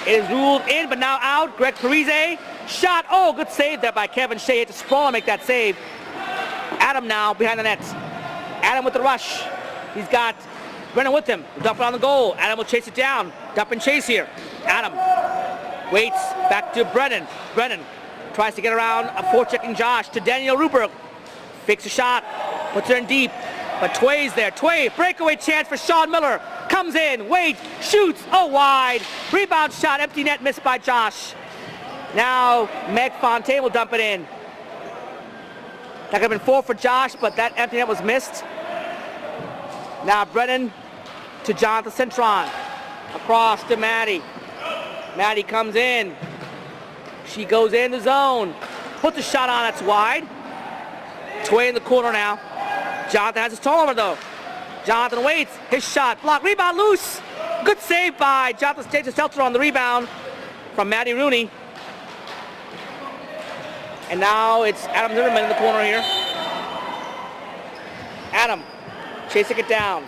It is ruled in, but now out. Greg Parise, shot. Oh, good save there by Kevin Shea. He had to sprawl and make that save. Adam now behind the nets. Adam with the rush. He's got Brennan with him. Dump it on the goal. Adam will chase it down. Dump and chase here. Adam waits. Back to Brennan. Brennan tries to get around a forechecking Josh to Daniel Ruberg. Fakes a shot. Puts it in deep. But Tway's there. Tway, breakaway chance for Sean Miller. Comes in, waits, shoots, oh wide. Rebound shot, empty net missed by Josh. Now Meg Fontaine will dump it in. That could have been 4 for Josh, but that empty net was missed. Now Brennan to Jonathan Cintron. Across to Maddie. Maddie comes in. She goes in the zone. Puts a shot on, that's wide. Tway in the corner now. Jonathan has his turnover though. Jonathan waits, his shot, blocked, rebound loose. Good save by Jonathan Stelter on the rebound from Matty Rooney. And now it's Adam Zimmerman in the corner here. Adam chasing it down.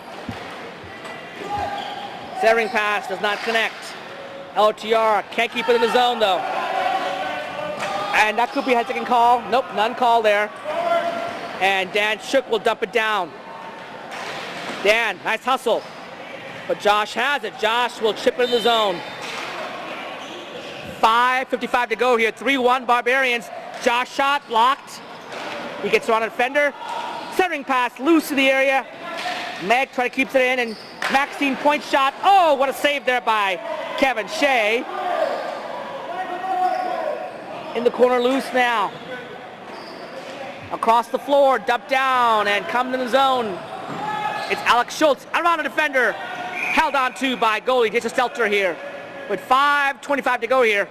Centering pass does not connect. LOTR can't keep it in the zone though. And that could be a second call. Nope, none call there. And Dan Shook will dump it down. Dan, nice hustle. But Josh has it. Josh will chip it in the zone. 5:55 to go here. 3-1 Barbarians. Josh shot, blocked. He gets around a defender. Centering pass, loose in the area. Meg try to keep it in, and Maxine point shot. Oh, what a save there by Kevin Shea. In the corner, loose now. Across the floor, dumped down, and coming in the zone. It's Alex Schultz, around a defender, held on to by goalie Jason Stelter here. With 5:25 to go here.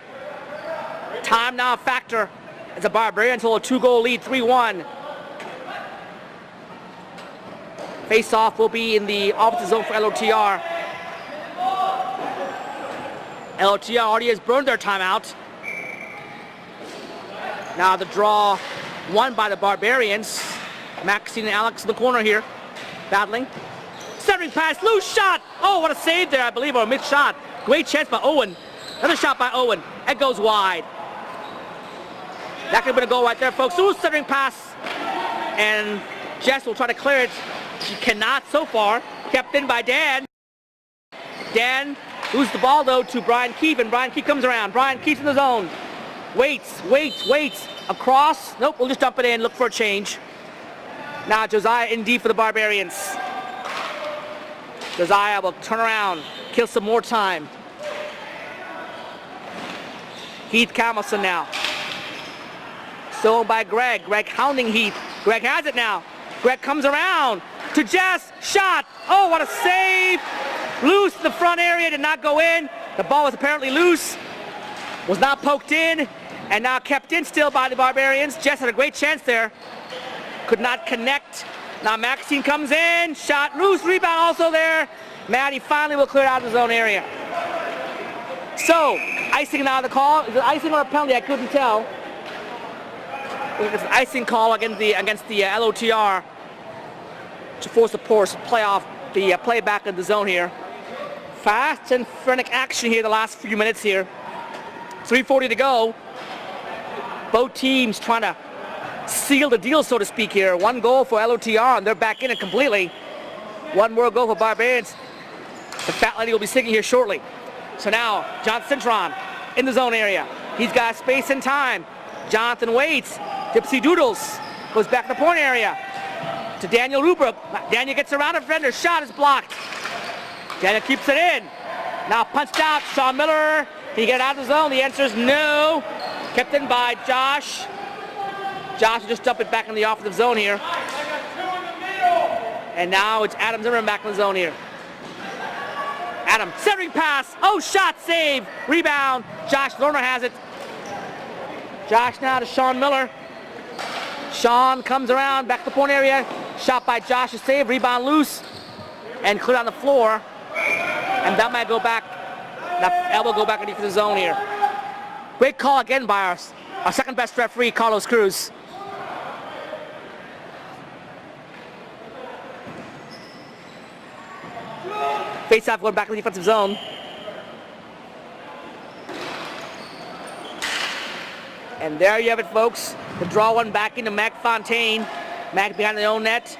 Time now a factor as the Barbarians hold a 2-goal lead, 3-1. Face-off will be in the opposite zone for LOTR. LOTR already has burned their timeout. Now the draw won by the Barbarians. Maxine and Alex in the corner here. Battling. Centering pass, loose shot. Oh, what a save there, I believe, or a missed shot. Great chance by Owen. Another shot by Owen. It goes wide. That could have been a goal right there, folks. Ooh, centering pass. And Jess will try to clear it. She cannot so far. Kept in by Dan. Dan loses the ball, though, to Brian Keefe, and Brian Keefe comes around. Brian Keefe's in the zone. Waits. Across. Nope, we'll just dump it in, look for a change. Now Josiah in deep for the Barbarians. Josiah will turn around, kill some more time. Heath Camelson now. Stolen by Greg. Greg hounding Heath. Greg has it now. Greg comes around to Jess. Shot. Oh, what a save. Loose in the front area. Did not go in. The ball was apparently loose. Was not poked in. And now kept in still by the Barbarians. Jess had a great chance there. Could not connect. Now Maxine comes in. Shot loose. Rebound also there. Maddie finally will clear out of the zone area. So, icing now the call. Is it icing or a penalty? I couldn't tell. It's an icing call against the LOTR to force the Ports play back in the zone here. Fast and frenetic action here the last few minutes here. 3:40 to go. Both teams trying to seal the deal, so to speak here. One goal for LOTR, and they're back in it completely. One more goal for Barbarians. The Fat Lady will be singing here shortly. So now, John Cintron in the zone area. He's got space and time. Jonathan waits. Dipsy Doodles goes back to the point area to Daniel Rubrook. Daniel gets around a defender. Shot is blocked. Daniel keeps it in. Now punched out. Sean Miller. Can he get out of the zone? The answer is no. Kept in by Josh. Josh will just dump it back in the offensive zone here. And now it's Adam Zimmerman back in the zone here. Adam, centering pass. Oh, shot, save. Rebound. Josh Lerner has it. Josh now to Sean Miller. Sean comes around, back to the point area. Shot by Josh, a save, rebound loose, and clear on the floor. And that might go back, that elbow go back into the zone here. Great call again by our second best referee, Carlos Cruz. Face-off going back to the defensive zone. And there you have it, folks. The draw one back into Mac Fontaine. Mac behind the own net.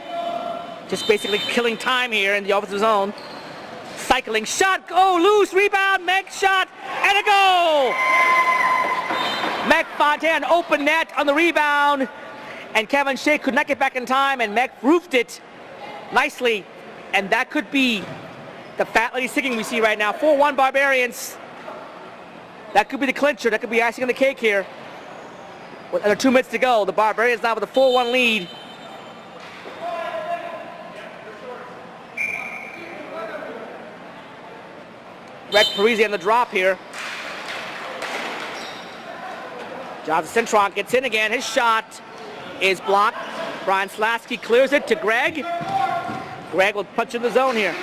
Just basically killing time here in the offensive zone. Cycling, shot, oh, loose, rebound, Mac shot, and a goal! Mac Fontaine, open net on the rebound. And Kevin Shea could not get back in time, and Mac roofed it nicely. And that could be the Fat Lady singing we see right now. 4-1 Barbarians. That could be the clincher. That could be icing on the cake here. With under 2 minutes to go, the Barbarians now with a 4-1 lead. Rex Parisi on the drop here. Jonathan Cintron gets in again. His shot is blocked. Brian Slasky clears it to Greg. Greg will punch in the zone here.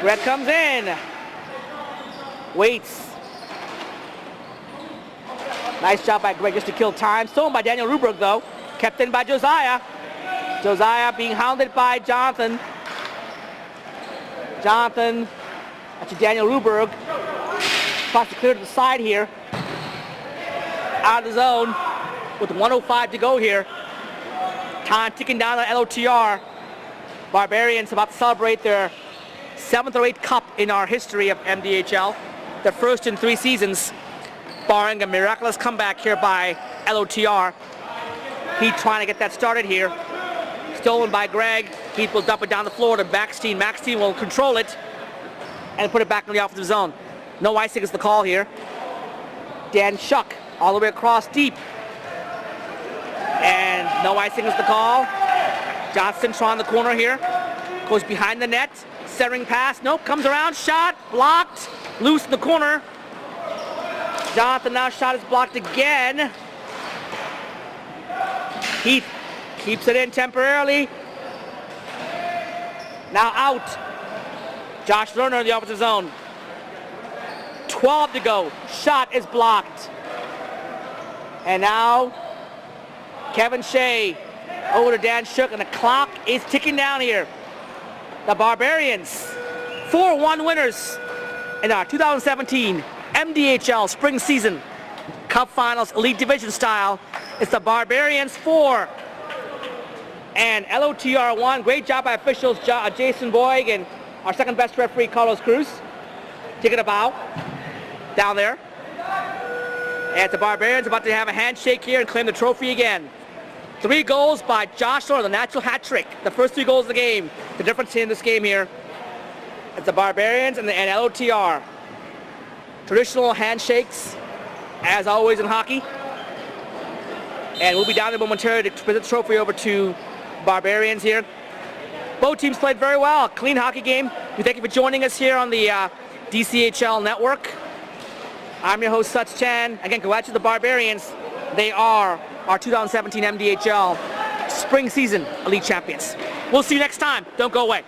Greg comes in. Waits. Nice job by Greg just to kill time. Stolen by Daniel Rubrook, though. Kept in by Josiah. Josiah being hounded by Jonathan. Jonathan to Daniel Rubrook. Tries to clear to the side here. Out of the zone with 1:05 to go here. Time ticking down on LOTR. Barbarians about to celebrate their 7th or 8th cup in our history of MDHL. Their first in 3 seasons. Barring a miraculous comeback here by LOTR. Heath trying to get that started here. Stolen by Greg. Heath will dump it down the floor to Maxine. Maxine will control it and put it back in the offensive zone. No icing is the call here. Dan Shuck all the way across deep. And no icing is the call. Johnson trying the corner here. Goes behind the net. Centering pass. Nope. Comes around. Shot. Blocked. Loose in the corner. Jonathan now shot is blocked again. Heath keeps it in temporarily. Now out. Josh Lerner in the offensive zone. 12 to go. Shot is blocked. And now Kevin Shea over to Dan Shook, and the clock is ticking down here. The Barbarians, 4-1 winners in our 2017 MDHL Spring Season Cup Finals Elite Division style It's the Barbarians 4 and LOTR 1. Great job by officials Jason Boyd and our second best referee Carlos Cruz. Taking a bow down there. And the Barbarians about to have a handshake here and claim the trophy again. 3 goals by Joshua, the natural hat trick. The first 3 goals of the game. The difference in this game here. It's the Barbarians and LOTR. Traditional handshakes, as always in hockey. And we'll be down there momentarily to present the trophy over to Barbarians here. Both teams played very well. Clean hockey game. We thank you for joining us here on the DCHL network. I'm your host, Such Chan. Again, congrats to the Barbarians. They are our 2017 MDHL Spring Season Elite Champions. We'll see you next time. Don't go away.